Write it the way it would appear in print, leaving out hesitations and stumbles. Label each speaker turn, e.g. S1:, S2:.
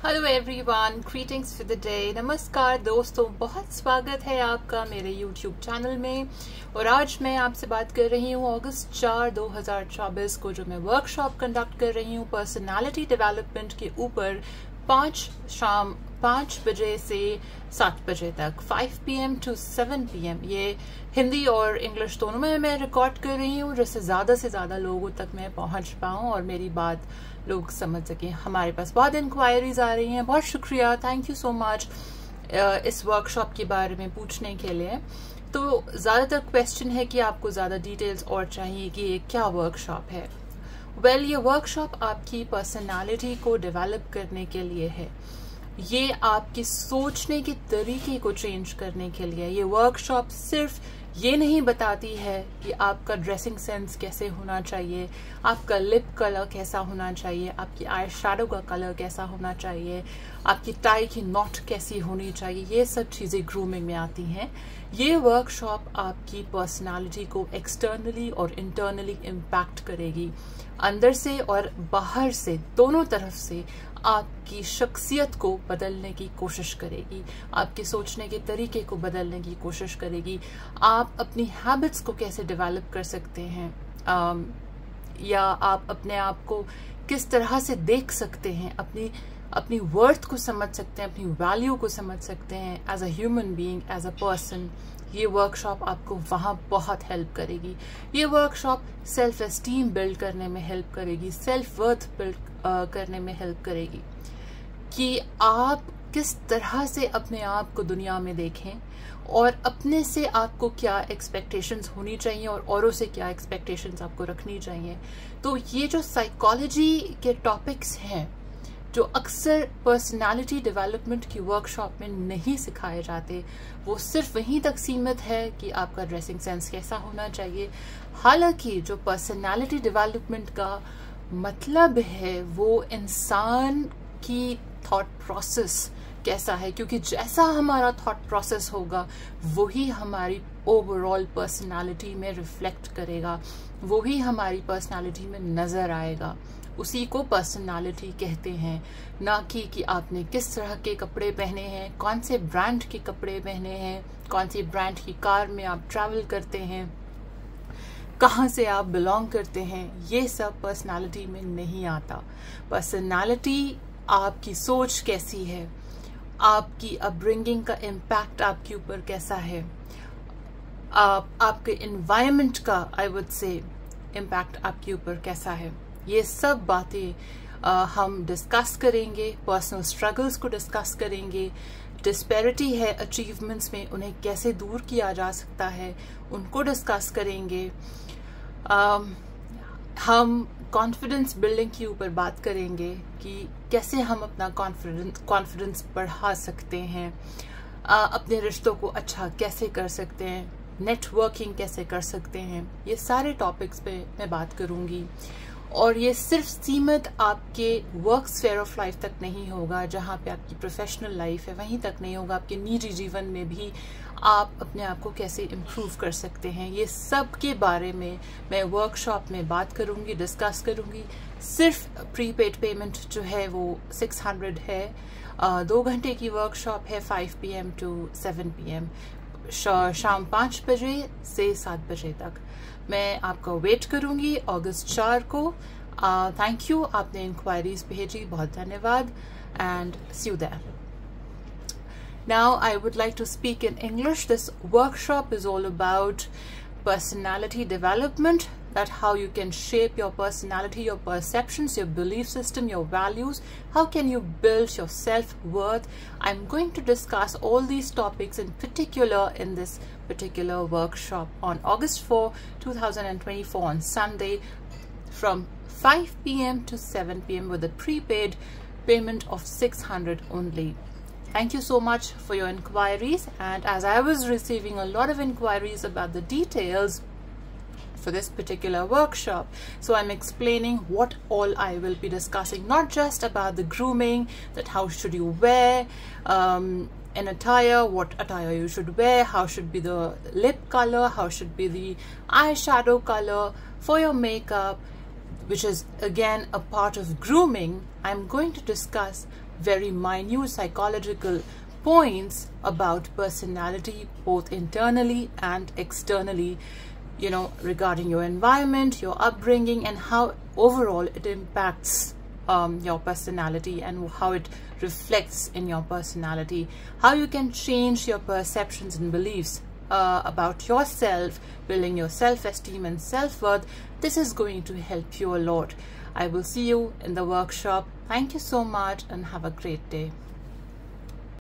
S1: Hello everyone, greetings for the day. नमस्कार दोस्तों, बहुत स्वागत है आपका मेरे यूट्यूब चैनल में। और आज मैं आपसे बात कर रही हूँ अगस्त 4, 2024 को जो मैं वर्कशॉप कंडक्ट कर रही हूँ पर्सनालिटी डेवलपमेंट के ऊपर शाम 5 बजे से 7 बजे तक 5 PM to 7 PM। ये हिंदी और इंग्लिश दोनों में मैं रिकॉर्ड कर रही हूँ जिससे से ज़्यादा लोगों तक मैं पहुँच पाऊँ और मेरी बात लोग समझ सकें। हमारे पास बहुत इंक्वायरीज आ रही हैं, बहुत शुक्रिया, थैंक यू सो मच इस वर्कशॉप के बारे में पूछने के लिए। तो ज़्यादातर क्वेश्चन है कि आपको ज़्यादा डिटेल्स और चाहिए कि ये क्या वर्कशॉप है। ये वर्कशॉप आपकी पर्सनालिटी को डेवलप करने के लिए है। ये आपकी सोचने के तरीके को चेंज करने के लिए। ये वर्कशॉप सिर्फ ये नहीं बताती है कि आपका ड्रेसिंग सेंस कैसे होना चाहिए, आपका लिप कलर कैसा होना चाहिए, आपकी आई शैडो का कलर कैसा होना चाहिए, आपकी टाई की नॉट कैसी होनी चाहिए। ये सब चीज़ें ग्रूमिंग में आती हैं। ये वर्कशॉप आपकी पर्सनालिटी को एक्सटर्नली और इंटरनली इम्पैक्ट करेगी, अंदर से और बाहर से, दोनों तरफ से आपकी शख्सियत को बदलने की कोशिश करेगी, आपके सोचने के तरीके को बदलने की कोशिश करेगी। आप अपनी हैबिट्स को कैसे डेवलप कर सकते हैं, या आप अपने आप को किस तरह से देख सकते हैं, अपनी वर्थ को समझ सकते हैं, अपनी वैल्यू को समझ सकते हैं as a human being, as a person. ये वर्कशॉप आपको वहाँ बहुत हेल्प करेगी। ये वर्कशॉप सेल्फ एस्टीम बिल्ड करने में हेल्प करेगी, सेल्फ वर्थ बिल्ड करने में हेल्प करेगी कि आप किस तरह से अपने आप को दुनिया में देखें और अपने से आपको क्या एक्सपेक्टेशंस होनी चाहिए और औरों से क्या एक्सपेक्टेशंस आपको रखनी चाहिए। तो ये जो साइकोलॉजी के टॉपिक्स हैं जो अक्सर पर्सनालिटी डेवलपमेंट की वर्कशॉप में नहीं सिखाए जाते, वो सिर्फ वहीं तक सीमित है कि आपका ड्रेसिंग सेंस कैसा होना चाहिए। हालांकि जो पर्सनालिटी डेवलपमेंट का मतलब है वो इंसान की थॉट प्रोसेस कैसा है, क्योंकि जैसा हमारा थॉट प्रोसेस होगा वही हमारी ओवरऑल पर्सनालिटी में रिफ्लेक्ट करेगा, वही हमारी पर्सनालिटी में नजर आएगा। उसी को पर्सनालिटी कहते हैं, ना कि आपने किस तरह के कपड़े पहने हैं, कौन से ब्रांड के कपड़े पहने हैं, कौन सी ब्रांड की कार में आप ट्रैवल करते हैं, कहाँ से आप बिलोंग करते हैं। ये सब पर्सनालिटी में नहीं आता। पर्सनालिटी आपकी सोच कैसी है, आपकी अपब्रिंगिंग का इम्पैक्ट आपके ऊपर कैसा है, आपके एनवायरनमेंट का आई वुड से इम्पैक्ट आपके ऊपर कैसा है। ये सब बातें हम डिस्कस करेंगे। पर्सनल स्ट्रगल्स को डिस्कस करेंगे। डिस्पैरिटी है अचीवमेंट्स में, उन्हें कैसे दूर किया जा सकता है, उनको डिस्कस करेंगे। हम कॉन्फिडेंस बिल्डिंग के ऊपर बात करेंगे कि कैसे हम अपना कॉन्फिडेंस बढ़ा सकते हैं, अपने रिश्तों को अच्छा कैसे कर सकते हैं, नेटवर्किंग कैसे कर सकते हैं। ये सारे टॉपिक्स पे मैं बात करूंगी। और ये सिर्फ सीमित आपके वर्क स्फीयर ऑफ लाइफ तक नहीं होगा, जहाँ पे आपकी प्रोफेशनल लाइफ है वहीं तक नहीं होगा। आपके निजी जीवन में भी आप अपने आप को कैसे इम्प्रूव कर सकते हैं, ये सब के बारे में मैं वर्कशॉप में बात करूंगी, डिस्कस करूंगी। सिर्फ प्रीपेड पेमेंट जो है वो 600 है। 2 घंटे की वर्कशॉप है, 5 PM to 7 PM, शाम 5 बजे से 7 बजे तक। मैं आपका वेट करूंगी अगस्त 4 को। थैंक यू, आपने इंक्वायरीज भेजी, बहुत धन्यवाद, and see you there. Now I would like to speak in English. This workshop is all about personality development, that how you can shape your personality, your perceptions, your belief system, your values. How can you build your self-worth? I'm going to discuss all these topics in particular in this particular workshop on August 4, 2024 on Sunday from 5 PM to 7 PM with a prepaid payment of 600 only. Thank you so much for your inquiries, and as I was receiving a lot of inquiries about the details for this particular workshop, so I'm explaining what all I will be discussing, not just about the grooming, that how should you wear an attire, what attire you should wear, how should be the lip color, how should be the eyeshadow color for your makeup, which is again a part of grooming, I'm going to discuss very minute psychological points about personality, both internally and externally, you know, regarding your environment, your upbringing, and how overall it impacts your personality and how it reflects in your personality, how you can change your perceptions and beliefs about yourself, building your self-esteem and self-worth. This is going to help you a lot. I will see you in the workshop. Thank you so much and have a great day.